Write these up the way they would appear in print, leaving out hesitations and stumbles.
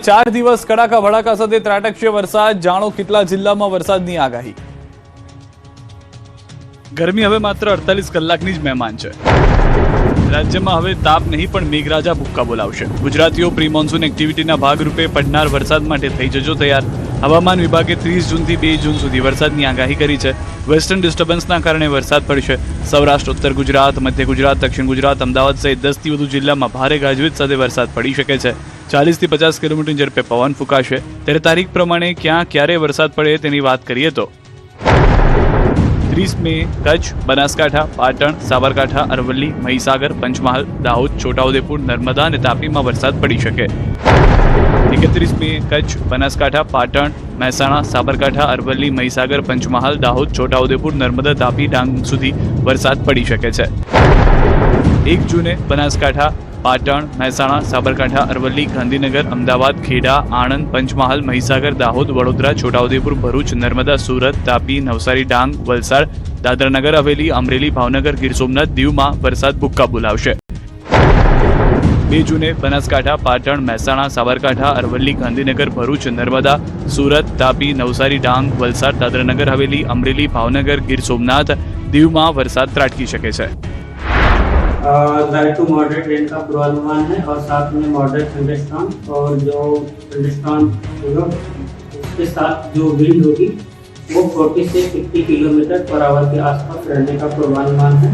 4 દિવસ કડાકા ભડાકા સાથે ત્રાટકશે વરસાદ। જાણો કેટલા જિલ્લામાં વરસાદની આગાહી। ગરમી હવે માત્ર 48 કલાકની જ મહેમાન છે। રાજ્યમાં હવે તાપ નહીં પણ મેઘરાજા ભૂક્કા બોલાવશે। ગુજરાતીઓ પ્રી મોન્સૂન એક્ટિવિટીના ભાગરૂપે પડનાર વરસાદ માટે થઈ જજો તૈયાર। હવામાન વિભાગે 30 જૂનથી 2 જૂન સુધી વરસાદની આગાહી કરી છે। વેસ્ટર્ન ડિસ્ટર્બન્સના કારણે વરસાદ પડશે। સૌરાષ્ટ્ર, ઉત્તર ગુજરાત, મધ્ય ગુજરાત, દક્ષિણ ગુજરાત, અમદાવાદ સહિત 10થી વધુ જિલ્લામાં ભારે ગાજવીજ સાથે વરસાદ પડી શકે છે। 40 થી 50 કિલોમીટર ઝડપે પવન ફૂંકાશે। ત્યારે તારીખ પ્રમાણે ક્યાં ક્યારે વરસાદ પડે તેની વાત કરીએ તો 30 મે કચ્છ, બનાસકાંઠા, પાટણ, સાબરકાંઠા, અરવલ્લી, મહીસાગર, પંચમહાલ, દાહોદ, છોટાઉદેપુર, નર્મદા અને તાપીમાં વરસાદ પડી શકે। 31 મે કચ્છ, બનાસકાંઠા, પાટણ, મહેસાણા, સાબરકાંઠા, અરવલ્લી, મહીસાગર, પંચમહાલ, દાહોદ, છોટાઉદેપુર, નર્મદા, તાપી, ડાંગ સુધી વરસાદ પડી શકે છે। 1 જૂને બનાસકાંઠા, પાટણ, મહેસાણા, સાબરકાંઠા, અરવલ્લી, ગાંધીનગર, અમદાવાદ, ખેડા, આણંદ, પંચમહાલ, મહીસાગર, દાહોદ, વડોદરા, છોટાઉદેપુર, ભરૂચ, નર્મદા, સુરત, તાપી, નવસારી, ડાંગ, વલસાડ, દાદરાનગર હવેલી, અમરેલી, ભાવનગર, ગીર સોમનાથ, દીવમાં વરસાદ ભૂક્કા બોલાવશે। 2 જૂને બનાસકાંઠા, પાટણ, મહેસાણા, સાબરકાંઠા, અરવલ્લી, ગાંધીનગર, ભરૂચ, નર્મદા, સુરત, તાપી, નવસારી, ડાંગ, વલસાડ, દાદરાનગર હવેલી, અમરેલી, ભાવનગર, ગીર સોમનાથ, દીવમાં વરસાદ ત્રાટકી શકે છે। लाइट टू मॉडरेट रेन का पूर्वानुमान है और साथ में मॉडरेट थंडरस्टॉर्म और जो थंडरस्टॉर्म होगा उसके साथ जो विंड होगी वो 40 से 50 किलोमीटर पर आवर के आसपास रहने का पूर्वानुमान है।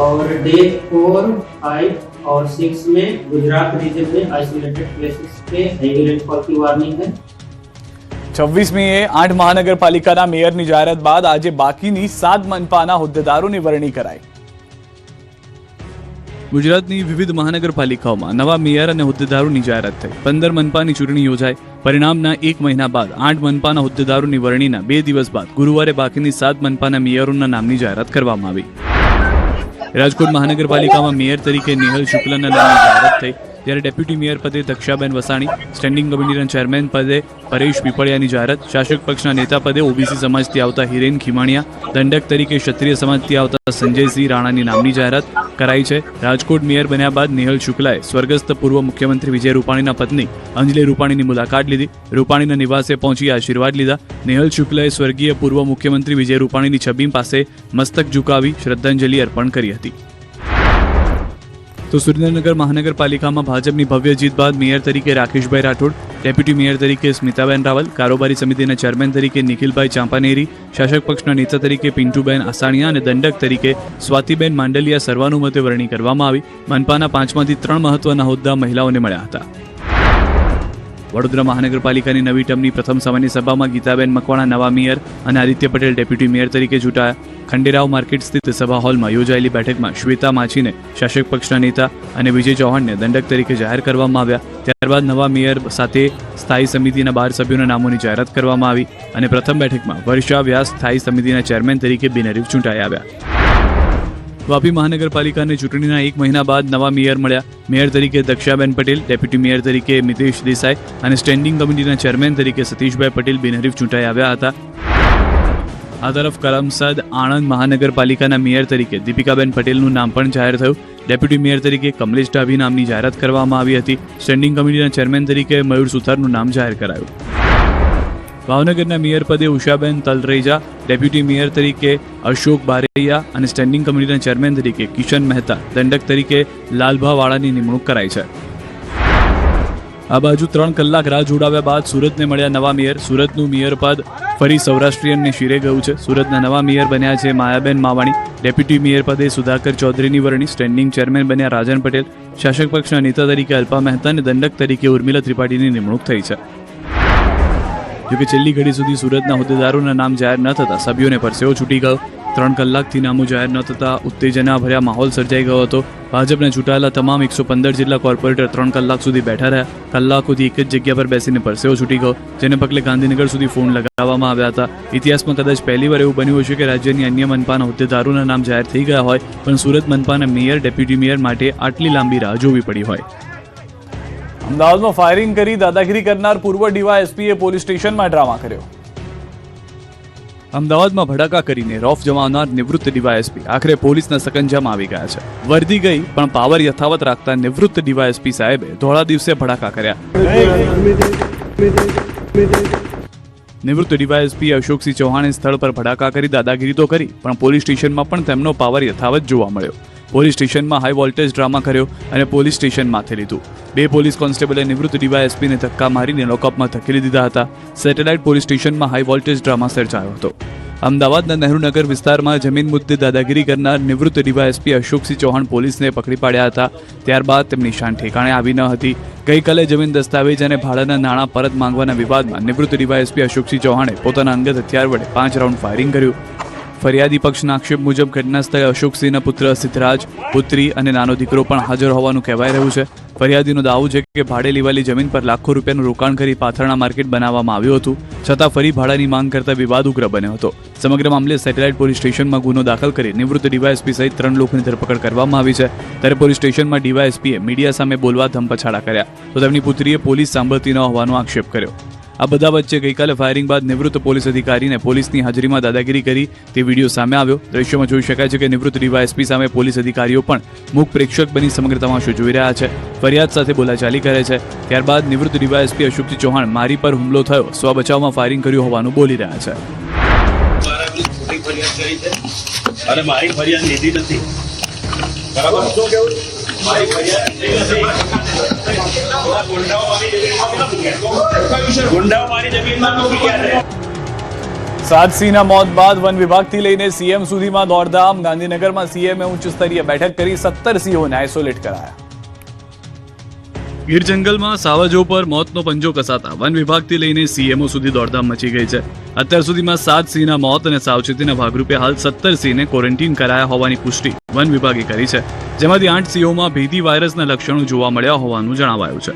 और डे 4, 5 और 6 में गुजरात रीजन में आइसोलेटेड प्लेसेस पे हेवी रेनफॉल की वार्निंग है। 26 મીએ 8 મહાનગરપાલિકાના મેયરની જાહેરાત બાદ આજે બાકીની 7 મનપાના હોદ્દેદારોની વરણી કરાઈ। ગુજરાતની વિવિધ મહાનગરપાલિકાઓમાં નવા મેયર અને હોદ્દેદારોની જાહેરાત થઈ। 15 મનપાની ચૂંટણી યોજાઈ। પરિણામના 1 મહિના બાદ 8 મનપાના હોદ્દેદારોની વરણીના 2 દિવસ બાદ ગુરુવારે બાકીની 7 મનપાના મેયરોના નામની જાહેરાત કરવામાં આવી। રાજકોટ મહાનગરપાલિકામાં મેયર તરીકે નિહલ શુક્લના નામની જાહેરાત થઈ। ત્યારે ડેપ્યુટી મેયર પદે દક્ષાબેન વસાણી, સ્ટેન્ડિંગ કમિટીના ચેરમેન પદે પરેશ પીપળિયાની જાહેરાત, શાસક પક્ષના નેતા પદે ઓબીસી સમાજથી આવતા હિરેન ખીમાણીયા, દંડક તરીકે ક્ષત્રિય સમાજથી આવતા સંજયસિંહ રાણાની નામની જાહેરાત કરાઈ છે। રાજકોટ મેયર બન્યા બાદ નિહલ શુક્લાએ સ્વર્ગસ્થ પૂર્વ મુખ્યમંત્રી વિજય રૂપાણીના પત્ની અંજલિ રૂપાણીની મુલાકાત લીધી। રૂપાણીના નિવાસે પહોંચી આશીર્વાદ લીધા। નિહલ શુક્લાએ સ્વર્ગીય પૂર્વ મુખ્યમંત્રી વિજય રૂપાણીની છબી પાસે મસ્તક ઝુકાવી શ્રદ્ધાંજલિ અર્પણ કરી હતી। તો સુરેન્દ્રનગર મહાનગરપાલિકામાં ભાજપની ભવ્ય જીત બાદ મેયર તરીકે રાકેશભાઈ રાઠોડ, ડેપ્યુટી મેયર તરીકે સ્મિતાબેન રાવલ, કારોબારી સમિતિના ચેરમેન તરીકે નિખિલભાઈ ચાંપાનેરી, શાસક પક્ષના નેતા તરીકે પિન્ટુબેન આસાણીયા અને દંડક તરીકે સ્વાતિબેન માંડલિયા સર્વાનુમતે વરણી કરવામાં આવી। મનપાના 5માંથી 3 મહત્વના હોદ્દા મહિલાઓને મળ્યા હતા। વડોદરા મહાનગરપાલિકાની નવી ટર્મની પ્રથમ સામાન્ય સભામાં ગીતાબેન મકવાણા નવા મેયર અને આદિત્ય પટેલ ડેપ્યુટી મેયર તરીકે ચૂંટાયા। ખંડેરાવ માર્કેટ સ્થિત સભા હોલમાં યોજાયેલી બેઠકમાં શ્વેતા માછીને શાસક પક્ષના નેતા અને વિજય ચૌહાણને દંડક તરીકે જાહેર કરવામાં આવ્યા। ત્યારબાદ નવા મેયર સાથે સ્થાયી સમિતિના 12 સભ્યોના નામોની જાહેરાત કરવામાં આવી અને પ્રથમ બેઠકમાં વર્ષા વ્યાસ સ્થાયી સમિતિના ચેરમેન તરીકે બિનહરીફ ચૂંટાઈ આવ્યા। વાપી મહાનગરપાલિકાને ચૂંટણીના 1 મહિના બાદ નવા મેયર મળ્યા। મેયર તરીકે દક્ષાબેન પટેલ, ડેપ્યુટી મેયર તરીકે મિતેશ દેસાઈ અને સ્ટેન્ડિંગ કમિટીના ચેરમેન તરીકે સતીશભાઈ પટેલ બિનહરીફ ચૂંટાઈ આવ્યા હતા। આ તરફ કરમસદ આણંદ મહાનગરપાલિકાના મેયર તરીકે દીપિકાબેન પટેલનું નામ પણ જાહેર થયું। ડેપ્યુટી મેયર તરીકે કમલેશ ડાભી નામની જાહેરાત કરવામાં આવી હતી। સ્ટેન્ડિંગ કમિટીના ચેરમેન તરીકે મયુર સુથારનું નામ જાહેર કરાયું। ભાવનગરના મેયર પદે ઉષાબેન તલરેજા, ડેપ્યુટી મેયર તરીકે અશોક બારૈયા અને સ્ટેન્ડિંગ કમિટીના ચેરમેન તરીકે કિશન મહેતા, દંડક તરીકે લાલભાવાળાની નિમણૂક કરાઈ છે। આ બાજુ 3 કલાક રાહ જોડાવ્યા બાદ સુરતને મળ્યા નવા મેયર। સુરતનું મેયર પદ ફરી સૌરાષ્ટ્રીયનને શિરે ગયું છે। સુરતના નવા મેયર બન્યા છે માયાબેન માવાણી, ડેપ્યુટી મેયર પદે સુધાકર ચૌધરીની વરણી, સ્ટેન્ડિંગ ચેરમેન બન્યા રાજન પટેલ, શાસક પક્ષના નેતા તરીકે અલ્પા મહેતા અને દંડક તરીકે ઉર્મિલા ત્રિપાઠીની નિમણૂક થઈ છે। જોકે છેલ્લી ઘડી સુધી સુરતના હોદ્દેદારોના નામ જાહેર ન થતા સભ્યોને પરસેવો છૂટી ગયો। 3 કલાકથી નામો જાહેર ન થતા ઉત્તેજનાભર્યા માહોલ સર્જાઈ ગયો હતો। ભાજપના ચૂંટાયેલા તમામ 115 જિલ્લા કોર્પોરેટર 3 કલાક સુધી બેઠા રહ્યા। કલાકોથી એક જ જગ્યા પર બેસીને પરસેવો છૂટી ગયો, જેને પગલે ગાંધીનગર સુધી ફોન લગાવવામાં આવ્યા હતા। ઇતિહાસમાં કદાચ પહેલીવાર એવું બન્યું હશે કે રાજ્યની અન્ય મનપાના હોદ્દેદારોના નામ જાહેર થઈ ગયા હોય, પણ સુરત મનપાના મેયર, ડેપ્યુટી મેયર માટે આટલી લાંબી રાહ જોવી પડી હોય। અમદાવાદમાં ફાયરિંગ કરી દાદાગીરી કરનાર પૂર્વ ડીવાયએસપીએ પોલીસ સ્ટેશનમાં ડ્રામા કર્યો। અમદાવાદમાં ભડાકા કરીને રોફ જમાવનાર નિવૃત્ત ડીવાયએસપી આખરે પોલીસના સકંજામાં આવી ગયા છે. વર્દી ગઈ પણ પાવર યથાવત રાખતા નિવૃત્ત ડીવાયએસપી સાહેબે ધોળા દિવસે ભડાકા કર્યા. નિવૃત્ત ડીવાયએસપી અશોકસિંહ ચૌહાણે સ્થળ પર ભડાકા કરી દાદાગીરી તો કરી પણ પોલીસ સ્ટેશનમાં પણ તેમનો પાવર યથાવત જોવા મળ્યો. પોલીસ સ્ટેશનમાં હાઈ વોલ્ટેજ ડ્રામા કર્યો અને પોલીસ સ્ટેશન માથે લીધું. 2 પોલીસ કોન્સ્ટેબલે નિવૃત્ત ડીવાયએસપીને ધક્કા મારીને લોકઅપમાં ધકેલી દીધા હતા. સેટેલાઇટ પોલીસ સ્ટેશનમાં હાઈ વોલ્ટેજ ડ્રામા સર્જાયો હતો. અમદાવાદના નહેરુનગર વિસ્તારમાં જમીન મુદ્દે દાદાગીરી કરનાર નિવૃત્ત ડીવાયએસપી અશોકસિંહ ચૌહાણ પોલીસને પકડી પાડ્યા હતા. ત્યારબાદ તેમની શાન ઠેકાણે આવી ન હતી. ગઈકાલે જમીન દસ્તાવેજ અને ભાડાના નાણાં પરત માંગવાના વિવાદમાં નિવૃત્ત ડીવાયએસપી અશોકસિંહ ચૌહાણે પોતાના અંગત હથિયાર વડે 5 રાઉન્ડ ફાયરિંગ કર્યું. ફરિયાદી પક્ષના આક્ષેપ મુજબ ઘટના સ્થળે અશોકસિંહના પુત્ર સિદ્ધરાજ, પુત્રી અને નાનો દીકરો પણ હાજર હોવાનું કહેવાય રહ્યું છે. ફરિયાદીનો દાવો છે કે ભાડે લેવાલી જમીન પર લાખો રૂપિયાનું રોકાણ કરી પાથરણા માર્કેટ બનાવવામાં આવ્યું હતું, છતાં ફરી ભાડાની માંગ કરતા વિવાદ ઉગ્ર બન્યો હતો. સમગ્ર મામલે સેટેલાઇટ પોલીસ સ્ટેશનમાં ગુનો દાખલ કરી નિવૃત્ત ડીવાયએસપી સહિત 3 લોકોની ધરપકડ કરવામાં આવી છે. ત્યારે પોલીસ સ્ટેશનમાં ડીવાયએસપીએ મીડિયા સામે બોલવા ધમપછાડા કર્યા તો તેમની પુત્રીએ પોલીસ સાંભળતી ન હોવાનો આક્ષેપ કર્યો. આ બધા વચ્ચે ગઈકાલે ફાયરિંગ બાદ નિવૃત્ત પોલીસ અધિકારીને પોલીસની હાજરીમાં દાદાગીરી કરી તે વિડીયો સામે આવ્યો. દ્રશ્યોમાં જોઈ શકાય છે કે નિવૃત્ત ડીવાયએસપી સામે પોલીસ અધિકારીઓ પણ મૂક પ્રેક્ષક બની સમગ્ર તમાશો જોઈ રહ્યા છે. ફરિયાદ સાથે બોલાચાલી કરે છે. ત્યારબાદ નિવૃત્ત ડીવાયએસપી અશોકસિંહ ચૌહાણ મારી પર હુમલો થયો, સ્વ બચાવમાં ફાયરિંગ કર્યું હોવાનું બોલી રહ્યા છે. અને મારી ફરિયાદ લીધી નથી. બરાબર શું કેવું? મારી ફરિયાદ ગુંડાઓ મારી જમીનમાં મૂકી ગયા છે. 7 સિંહના મોત બાદ વન વિભાગથી લઈને સીએમ સુધીમાં દોડધામ. ગાંધીનગરમાં સીએમએ ઉચ્ચ સ્તરીય બેઠક કરી 17 સિંહોને આઇસોલેટ કરાયા. ગીર જંગલમાં સાવજો પર મોતનો પંજો કસાતા વન વિભાગથી લઈને સીએમઓ સુધી દોડધામ મચી ગઈ છે. અત્યાર સુધીમાં 7 સિંહના મોત અને સાવચેતીના ભાગરૂપે હાલ 17 સિંહને ક્વોરન્ટીન કરાયા હોવાની પુષ્ટિ વન વિભાગે કરી છે, જેમાંથી 8 સિંહોમાં ભેદી વાયરસના લક્ષણો જોવા મળ્યા હોવાનું જણાવાયું છે.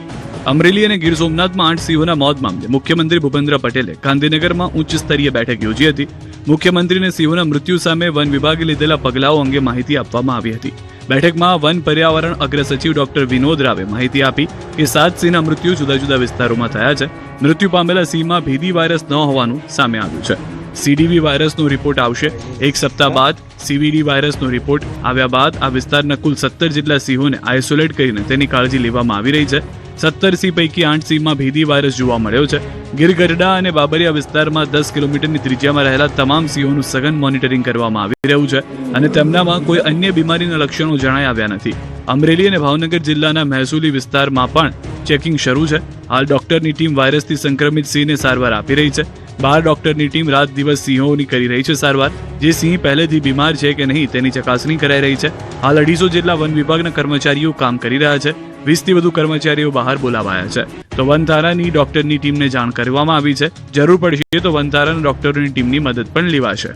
અમરેલી અને ગીર સોમનાથમાં 8 સિંહોના મોત મામલે મુખ્યમંત્રી ભૂપેન્દ્ર પટેલે ગાંધીનગરમાં ઉચ્ચ સ્તરીય બેઠક યોજી હતી. મુખ્યમંત્રીને સિંહોના મૃત્યુ સામે વન વિભાગે લીધેલા પગલાઓ અંગે માહિતી આપવામાં આવી હતી. બેઠકમાં વન પર્યાવરણ અગ્ર સચિવ ડોક્ટર વિનોદ રાવે માહિતી આપી કે 7 સિંહના મૃત્યુ જુદા જુદા વિસ્તારોમાં થયા છે. મૃત્યુ પામેલા સિંહમાં ભેદી વાયરસ ન હોવાનું સામે આવ્યું છે. સીડીવી વાયરસનો રિપોર્ટ આવશે. 1 સપ્તાહ બાદ સીવીડી વાયરસનો રિપોર્ટ આવ્યા બાદ આ વિસ્તારના કુલ 17 જેટલા સિંહોને આઇસોલેટ કરીને તેની કાળજી લેવામાં આવી રહી છે. 17 સિંહ પૈકી 8 સિંહમાં ભેદી વાયરસ જોવા મળ્યો છે. ગીર ગઢડા અને બાબરિયા વિસ્તારમાં 10 કિલોમીટરની ત્રિજ્યામાં રહેલા તમામ સિંહોનું સઘન મોનિટરિંગ કરવામાં આવી રહ્યું છે અને તેમનામાં કોઈ અન્ય બીમારીના લક્ષણો જણાઈ આવ્યા નથી. અમરેલી અને ભાવનગર જિલ્લાના મહેસૂલી વિસ્તારમાં પણ ચેકિંગ શરૂ છે. હાલ ડોક્ટરની ટીમ વાયરસથી સંક્રમિત સિંહને સારવાર આપી રહી છે. 12 ડોક્ટરની ટીમ રાત દિવસ સિંહોની કરી રહી છે સારવાર. જે સિંહ પહેલેથી બીમાર છે કે નહીં તેની ચકાસણી કરાઈ રહી છે. હાલ 250 જેટલા વન વિભાગના કર્મચારીઓ કામ કરી રહ્યા છે. 20 થી વધુ કર્મચારીઓ બહાર બોલાવાયા છે. તો વનધારાની ડોક્ટરની ટીમને જાણ કરવામાં આવી છે. જરૂર પડશે તો વનધારાના ડોક્ટરોની ટીમની મદદ પણ લેવાશે.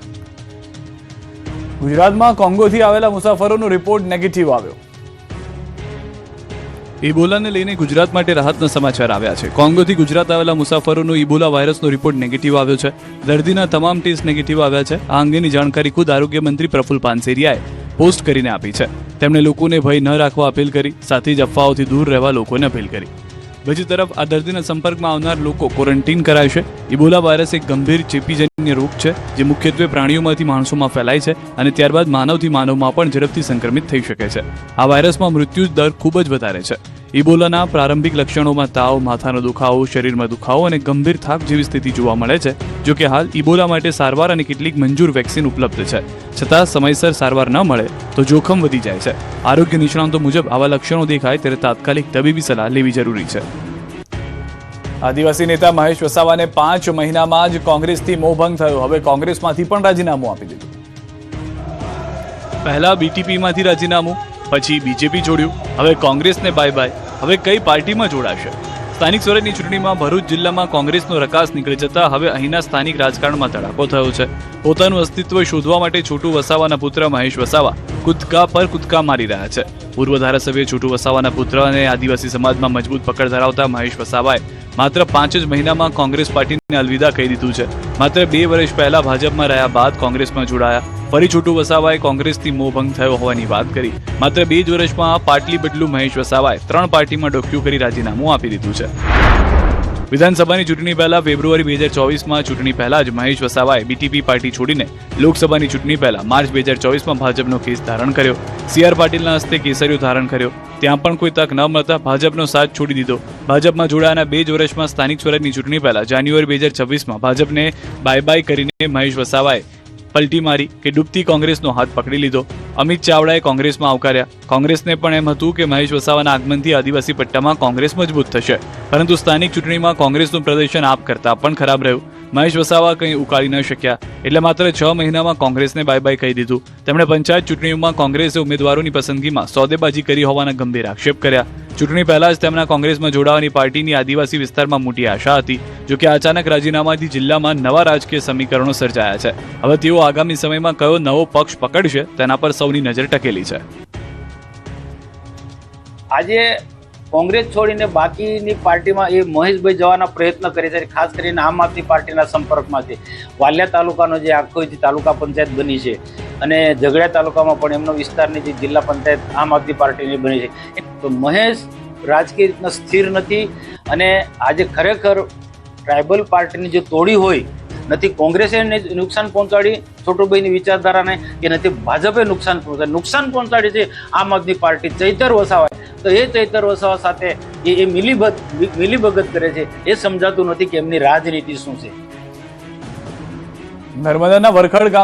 ગુજરાતમાં કોંગોથી આવેલા મુસાફરોનો રિપોર્ટ નેગેટિવ આવ્યો. ઇબોલાને લઈને ગુજરાત માટે રાહતના સમાચાર આવ્યા છે. કોંગોથી ગુજરાત આવેલા મુસાફરોનો ઇબોલા વાયરસનો રિપોર્ટ નેગેટિવ આવ્યો છે. દર્દીના તમામ ટેસ્ટ નેગેટિવ આવ્યા છે. આ અંગેની જાણકારી ખુદ આરોગ્ય મંત્રી પ્રફુલ પાનસેરિયાએ પોસ્ટ કરીને આપી છે. તેમણે લોકોને ભય ન રાખવા અપીલ કરી, સાથે જ અફવાઓથી દૂર રહેવા લોકોને અપીલ કરી. બીજી તરફ આ દર્દીના સંપર્કમાં આવનાર લોકો ક્વોરન્ટીન કરાશે. ઇબોલા વાયરસ એક ગંભીર ચેપીજન્ય રોગ છે જે મુખ્યત્વે પ્રાણીઓમાંથી માણસોમાં ફેલાય છે અને ત્યારબાદ માનવથી માનવમાં પણ ઝડપથી સંક્રમિત થઈ શકે છે. આ વાયરસમાં મૃત્યુ દર ખૂબ જ વધારે છે. ઇબોલાના પ્રારંભિક લક્ષણોમાં તાવ, માથાનો દુખાવો, શરીરમાં દુખાવો અને ગંભીર થાક જેવી સ્થિતિ જોવા મળે છે. જો કે હાલ ઇબોલા માટે સારવાર અને કેટલીક મંજૂર વેક્સિન ઉપલબ્ધ છે, છતાં સમયસર સારવાર ન મળે તો જોખમ વધી જાય છે. આરોગ્ય નિષ્ણાતો મુજબ આવા લક્ષણો દેખાય ત્યારે તાત્કાલિક તબીબી સલાહ લેવી જરૂરી છે. આદિવાસી નેતા મહેશ વસાવાને 5 મહિનામાં જ કોંગ્રેસથી મોહભંગ થયો. હવે કોંગ્રેસમાંથી પણ રાજીનામું આપી દીધું. પહેલા બીટીપીમાંથી રાજીનામું, પછી બીજેપી છોડ્યું, હવે કોંગ્રેસને બાય બાય. હવે કઈ પાર્ટીમાં જોડાશે? સ્થાનિક સ્વરાજની ચૂંટણીમાં ભરૂચ જિલ્લામાં કોંગ્રેસનો રકાસ નીકળી જતા હવે અહીંના સ્થાનિક રાજકારણમાં ધડાકો થયો છે. પોતાનું અસ્તિત્વ શોધવા માટે છોટુ વસાવાના પુત્ર મહેશ વસાવા કૂદકા પર કૂદકા મારી રહ્યા છે. પૂર્વ ધારાસભ્ય છોટુ વસાવાના પુત્ર અને આદિવાસી સમાજમાં મજબૂત પકડ ધરાવતા મહેશ વસાવાએ માત્ર 5 જ મહિનામાં કોંગ્રેસ પાર્ટીને અલવિદા કહી દીધું છે. માત્ર 2 વર્ષ પહેલા ભાજપમાં રહ્યા બાદ કોંગ્રેસમાં જોડાયા. ફરી છોટુ વસાવાએ કોંગ્રેસથી મોહભંગ થયો હોવાની વાત કરી. માત્ર 2 જ વર્ષમાં પાટલી બદલું મહેશ વસાવાએ 3 પાર્ટીમાં ડોક્યુ કરી રાજીનામું આપી દીધું છે. વિધાનસભાની ચૂંટણી પહેલા ફેબ્રુઆરી 2024માં ચૂંટણી પહેલા જ મહેશ વસાવાએ બીટીપી પાર્ટી છોડીને લોકસભાની ચૂંટણી પહેલા માર્ચ 2024માં ભાજપનો કેસ ધારણ કર્યો. CR પાટીલના હસ્તે કેસરીઓ ધારણ કર્યો. ત્યાં પણ કોઈ તક ન મળતા ભાજપનો સાથ છોડી દીધો. ભાજપમાં જોડાયાના 2 જ વર્ષમાં સ્થાનિક સ્વરાજની ચૂંટણી પહેલા જાન્યુઆરી 2026માં ભાજપને બાય બાય કરીને મહેશ વસાવાએ પલટી મારી કે ડૂબતી કોંગ્રેસનો હાથ પકડી લીધો. અમિત ચાવડાએ કોંગ્રેસમાં આવકાર્યા. કોંગ્રેસને પણ એમ હતું કે મહેશ વસાવાના આગમનથી આદિવાસી પટ્ટામાં કોંગ્રેસ મજબૂત થશે, પરંતુ સ્થાનિક ચૂંટણીમાં કોંગ્રેસનું પ્રદર્શન આપ કરતા પણ ખરાબ રહ્યું. મહેશ વસાવા કંઈ ઉકાળી ન શક્યા એટલે માત્ર 6 મહિનામાં કોંગ્રેસને બાય બાય કહી દીધું. તેમણે પંચાયત ચૂંટણીઓમાં કોંગ્રેસે ઉમેદવારોની પસંદગીમાં સોદેબાજી કરી હોવાના ગંભીર આક્ષેપ કર્યા. ચૂંટણી પહેલા જ તેમના કોંગ્રેસમાં જોડાવાની પાર્ટીની આદિવાસી વિસ્તારમાં મોટી આશા હતી. જોકે અચાનક રાજીનામાથી જિલ્લામાં નવા રાજકીય સમીકરણો સર્જાયા છે. હવે તેઓ આગામી સમયમાં કયો નવો પક્ષ પકડશે તેના પર સૌની નજર ટકેલી છે. આજે કોંગ્રેસ છોડીને બાકીની પાર્ટીમાં એ મહેશભાઈ જવાના પ્રયત્ન કરે છે, ખાસ કરીને આમ આદમી પાર્ટીના સંપર્કમાં છે. વાલિયા તાલુકાનો જે આખો જે તાલુકા પંચાયત બની છે અને ઝઘડિયા તાલુકામાં પણ એમનો વિસ્તારની જે જિલ્લા પંચાયત આમ આદમી પાર્ટીની બની છે. તો મહેશ રાજકીય રીતના સ્થિર નથી અને આજે ખરેખર ટ્રાઇબલ પાર્ટીની જે તોડી હોય, નથી કોંગ્રેસે નુકસાન પહોંચાડી છોટુભાઈની વિચારધારાને કે નથી ભાજપે નુકસાન પહોંચાડી છે આમ આદમી પાર્ટી ચૈતર વસાવા. તો એ ચૈતર વસાવા સાથે એ મિલીભગત કરે છે. એ સમજાતું નથી કે એમની રાજનીતિ શું છે. નર્મદાના વરખડ ગામ